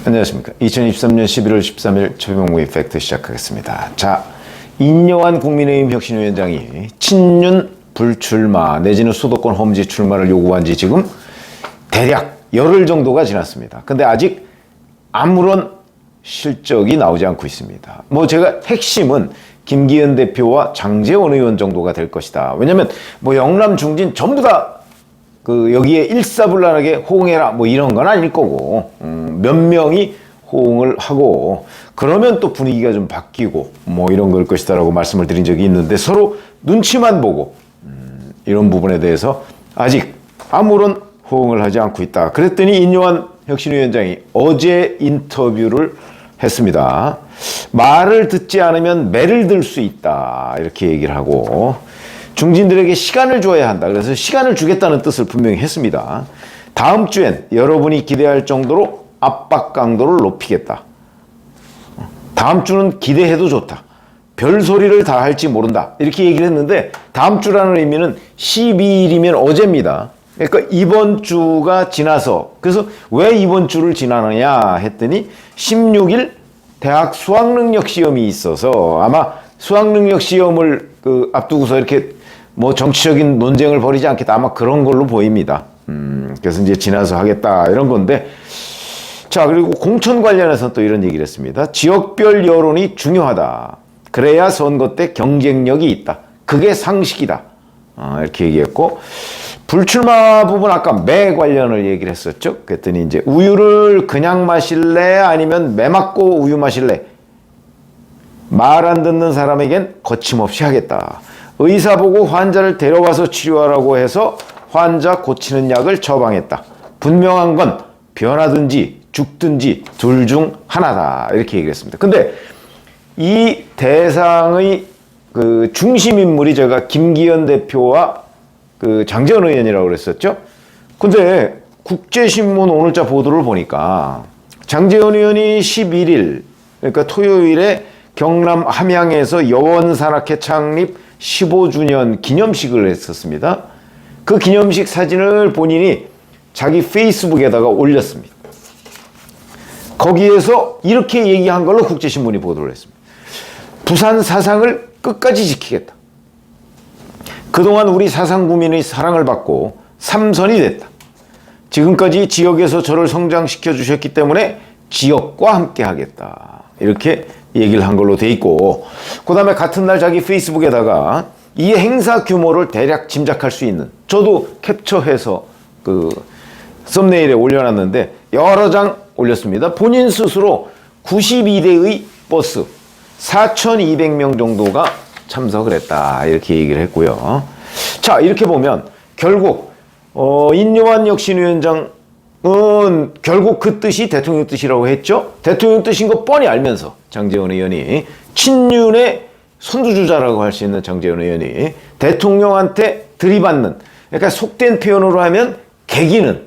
안녕하십니까. 2023년 11월 13일 최병무의 팩트 시작하겠습니다. 자, 인여한 국민의힘 혁신위원장이 친윤 불출마 내지는 수도권 험지 출마를 요구한 지 지금 대략 열흘 정도가 지났습니다. 근데 아직 아무런 실적이 나오지 않고 있습니다. 제가 핵심은 김기현 대표와 장제원 의원 정도가 될 것이다. 왜냐면 영남 중진 전부 다 여기에 일사불란하게 호응해라 이런 건 아닐 거고 몇 명이 호응을 하고 그러면 또 분위기가 좀 바뀌고 이런 걸 것이다라고 말씀을 드린 적이 있는데 서로 눈치만 보고 이런 부분에 대해서 아직 아무런 호응을 하지 않고 있다. 그랬더니 인요한 혁신위원장이 어제 인터뷰를 했습니다. 말을 듣지 않으면 매를 들 수 있다 이렇게 얘기를 하고 중진들에게 시간을 줘야 한다. 그래서 시간을 주겠다는 뜻을 분명히 했습니다. 다음 주엔 여러분이 기대할 정도로 압박 강도를 높이겠다. 다음 주는 기대해도 좋다. 별소리를 다 할지 모른다. 이렇게 얘기를 했는데 다음 주라는 의미는 12일이면 어제입니다. 그러니까 이번 주가 지나서 그래서 왜 이번 주를 지나느냐 했더니 16일 대학 수학능력 시험이 있어서 아마 수학능력 시험을 앞두고서 이렇게 정치적인 논쟁을 벌이지 않겠다. 아마 그런 걸로 보입니다. 그래서 이제 지나서 하겠다. 이런 건데. 자, 그리고 공천 관련해서 또 이런 얘기를 했습니다. 지역별 여론이 중요하다. 그래야 선거 때 경쟁력이 있다. 그게 상식이다. 이렇게 얘기했고. 불출마 부분 아까 매 관련을 얘기를 했었죠. 그랬더니 이제 우유를 그냥 마실래? 아니면 매 맞고 우유 마실래? 말 안 듣는 사람에겐 거침없이 하겠다. 의사 보고 환자를 데려와서 치료하라고 해서 환자 고치는 약을 처방했다. 분명한 건 변하든지 죽든지 둘 중 하나다. 이렇게 얘기했습니다. 근데 이 대상의 중심 인물이 제가 김기현 대표와 장제원 의원이라고 그랬었죠. 근데 국제신문 오늘자 보도를 보니까 장제원 의원이 11일 그러니까 토요일에 경남 함양에서 여원산악회 창립 15주년 기념식을 했었습니다. 그 기념식 사진을 본인이 자기 페이스북에다가 올렸습니다. 거기에서 이렇게 얘기한 걸로 국제신문이 보도를 했습니다. 부산 사상을 끝까지 지키겠다. 그동안 우리 사상구민의 사랑을 받고 삼선이 됐다. 지금까지 지역에서 저를 성장시켜 주셨기 때문에 지역과 함께 하겠다. 이렇게 얘기를 한 걸로 돼 있고 그 다음에 같은 날 자기 페이스북에다가 이 행사 규모를 대략 짐작할 수 있는 저도 캡처해서 썸네일에 올려놨는데 여러 장 올렸습니다. 본인 스스로 92대의 버스 4,200명 정도가 참석을 했다 이렇게 얘기를 했고요. 자, 이렇게 보면 결국 인요한 혁신위원장은 결국 그 뜻이 대통령 뜻이라고 했죠. 대통령 뜻인 거 뻔히 알면서 장제원 의원이 친윤의 선두주자라고 할 수 있는 장제원 의원이 대통령한테 들이받는 그러니까 속된 표현으로 하면 개기는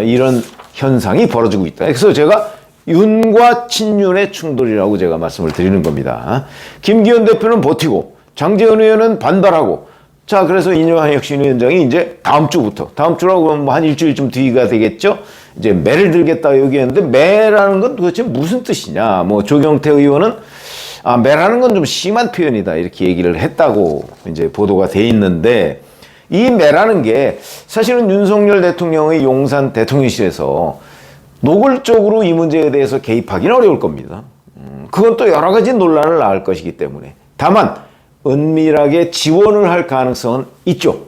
이런 현상이 벌어지고 있다. 그래서 제가 윤과 친윤의 충돌이라고 제가 말씀을 드리는 겁니다. 김기현 대표는 버티고 장제원 의원은 반발하고 자, 그래서 인요한 혁신위원장이 이제 다음 주라고 하면 한 일주일쯤 뒤가 되겠죠. 이제 매를 들겠다 얘기했는데 매라는 건 도대체 무슨 뜻이냐. 조경태 의원은 매라는 건 좀 심한 표현이다 이렇게 얘기를 했다고 이제 보도가 돼 있는데 이 매라는 게 사실은 윤석열 대통령의 용산 대통령실에서 노골적으로 이 문제에 대해서 개입하기는 어려울 겁니다. 그건 또 여러 가지 논란을 낳을 것이기 때문에 다만 은밀하게 지원을 할 가능성은 있죠.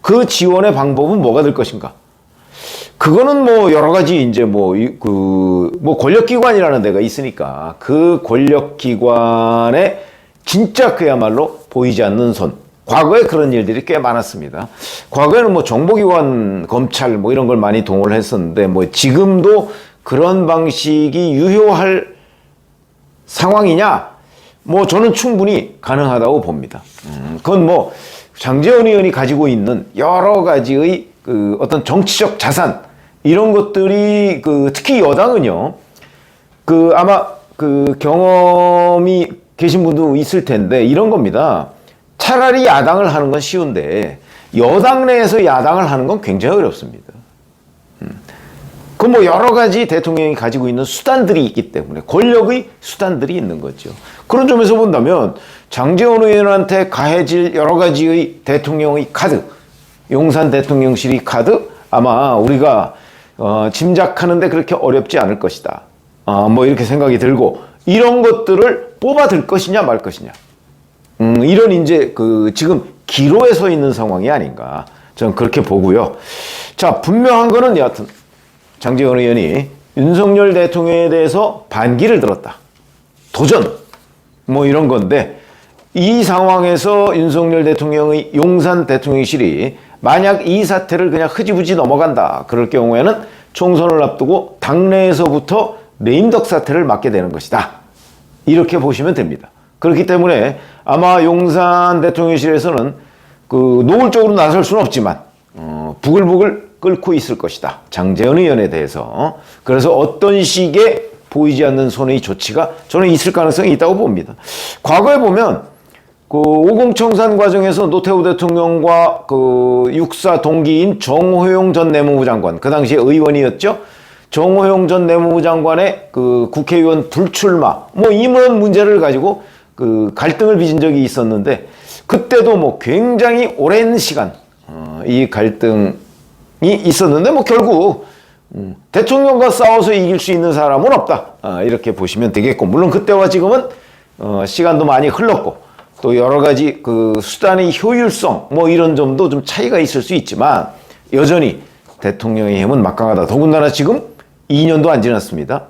그 지원의 방법은 뭐가 될 것인가? 그거는 여러 가지 이제 권력기관이라는 데가 있으니까 그 권력기관에 진짜 그야말로 보이지 않는 손. 과거에 그런 일들이 꽤 많았습니다. 과거에는 정보기관, 검찰 이런 걸 많이 동원을 했었는데 지금도 그런 방식이 유효할 상황이냐? 저는 충분히 가능하다고 봅니다. 그건 장제원 의원이 가지고 있는 여러 가지의 어떤 정치적 자산, 이런 것들이 특히 여당은요, 아마 경험이 계신 분도 있을 텐데 이런 겁니다. 차라리 야당을 하는 건 쉬운데 여당 내에서 야당을 하는 건 굉장히 어렵습니다. 그 뭐 여러 가지 대통령이 가지고 있는 수단들이 있기 때문에 권력의 수단들이 있는 거죠. 그런 점에서 본다면 장제원 의원한테 가해질 여러 가지의 대통령의 카드, 용산 대통령실의 카드 아마 우리가 짐작하는데 그렇게 어렵지 않을 것이다. 뭐 이렇게 생각이 들고 이런 것들을 뽑아들 것이냐 말 것이냐. 이런 이제 지금 기로에 서 있는 상황이 아닌가. 저는 그렇게 보고요. 자, 분명한 거는 여하튼 장제원 의원이 윤석열 대통령에 대해서 반기를 들었다. 도전. 뭐 이런 건데 이 상황에서 윤석열 대통령의 용산 대통령실이 만약 이 사태를 그냥 흐지부지 넘어간다. 그럴 경우에는 총선을 앞두고 당내에서부터 레임덕 사태를 맞게 되는 것이다. 이렇게 보시면 됩니다. 그렇기 때문에 아마 용산 대통령실에서는 노골적으로 나설 수는 없지만 부글부글 끓고 있을 것이다. 장제원 의원에 대해서. 그래서 어떤 식의 보이지 않는 손의 조치가 저는 있을 가능성이 있다고 봅니다. 과거에 보면 50 청산 과정에서 노태우 대통령과 육사 동기인 정호용 전 내무부 장관, 그 당시에 의원이었죠. 정호용 전 내무부 장관의 국회의원 불출마, 뭐 이런 문제를 가지고 갈등을 빚은 적이 있었는데 그때도 뭐 굉장히 오랜 시간 이 갈등이 있었는데 뭐 결국 대통령과 싸워서 이길 수 있는 사람은 없다. 이렇게 보시면 되겠고 물론 그때와 지금은 시간도 많이 흘렀고 또 여러 가지 수단의 효율성 뭐 이런 점도 좀 차이가 있을 수 있지만 여전히 대통령의 힘은 막강하다. 더군다나 지금 2년도 안 지났습니다.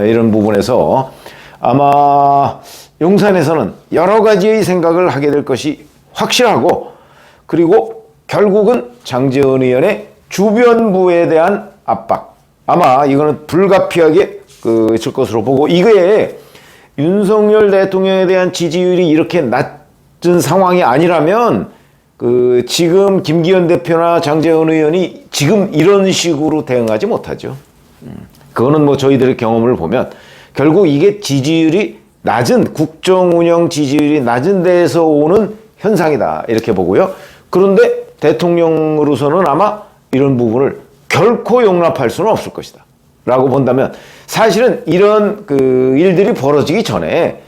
이런 부분에서 아마 용산에서는 여러 가지의 생각을 하게 될 것이 확실하고 그리고 결국은 장제원 의원의 주변부에 대한 압박 아마 이거는 불가피하게 질 것으로 보고 이거에 윤석열 대통령에 대한 지지율이 이렇게 낮은 상황이 아니라면 지금 김기현 대표나 장제원 의원이 지금 이런 식으로 대응하지 못하죠. 그거는 뭐 저희들의 경험을 보면 결국 이게 지지율이 낮은 국정 운영 지지율이 낮은 데에서 오는 현상이다 이렇게 보고요. 그런데 대통령으로서는 아마 이런 부분을 결코 용납할 수는 없을 것이다 라고 본다면 사실은 이런 일들이 벌어지기 전에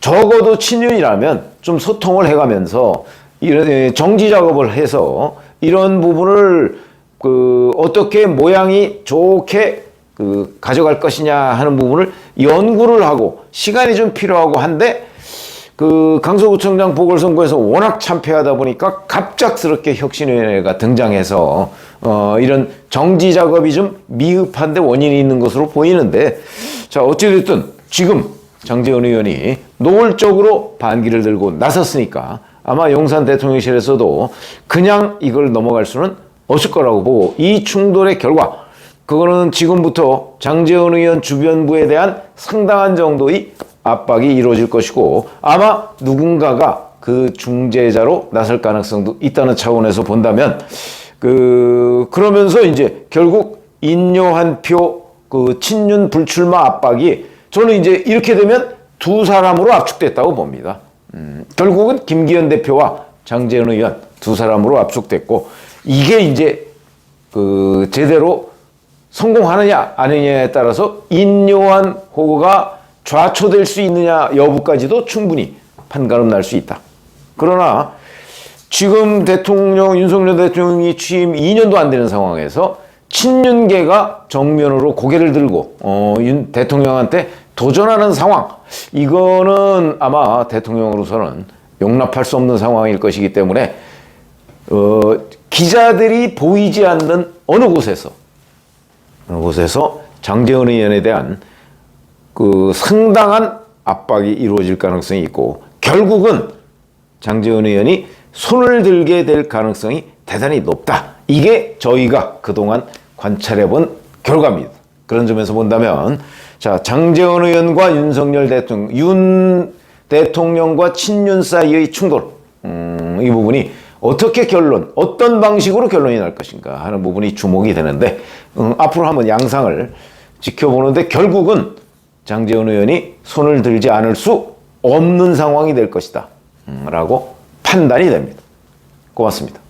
적어도 친윤이라면 좀 소통을 해가면서 이런 정지 작업을 해서 이런 부분을 어떻게 모양이 좋게 가져갈 것이냐 하는 부분을 연구를 하고 시간이 좀 필요하고 한데 강서구청장 보궐선거에서 워낙 참패하다 보니까 갑작스럽게 혁신위원회가 등장해서 이런 정지 작업이 좀 미흡한데 원인이 있는 것으로 보이는데 자 어찌됐든 지금 장제원 의원이 노골적으로 반기를 들고 나섰으니까 아마 용산 대통령실에서도 그냥 이걸 넘어갈 수는 없을 거라고 보고 이 충돌의 결과 그거는 지금부터 장제원 의원 주변부에 대한 상당한 정도의 압박이 이루어질 것이고 아마 누군가가 그 중재자로 나설 가능성도 있다는 차원에서 본다면 그러면서 이제 결국 인요한 표 친윤 불출마 압박이 저는 이제 이렇게 되면 두 사람으로 압축됐다고 봅니다. 결국은 김기현 대표와 장제원 의원 두 사람으로 압축됐고 이게 이제 제대로 성공하느냐 아니냐에 따라서 인요한 호가 좌초될 수 있느냐 여부까지도 충분히 판가름 날 수 있다. 그러나 지금 윤석열 대통령이 취임 2년도 안 되는 상황에서 친윤계가 정면으로 고개를 들고 윤 대통령한테 도전하는 상황 이거는 아마 대통령으로서는 용납할 수 없는 상황일 것이기 때문에 기자들이 보이지 않는 어느 곳에서 장제원 의원에 대한 상당한 압박이 이루어질 가능성이 있고 결국은 장제원 의원이 손을 들게 될 가능성이 대단히 높다. 이게 저희가 그동안 관찰해본 결과입니다. 그런 점에서 본다면 자 장제원 의원과 윤석열 대통령, 윤 대통령과 친윤 사이의 충돌 이 부분이 어떻게 어떤 방식으로 결론이 날 것인가 하는 부분이 주목이 되는데 앞으로 한번 양상을 지켜보는데 결국은 장제원 의원이 손을 들지 않을 수 없는 상황이 될 것이다 라고 판단이 됩니다. 고맙습니다.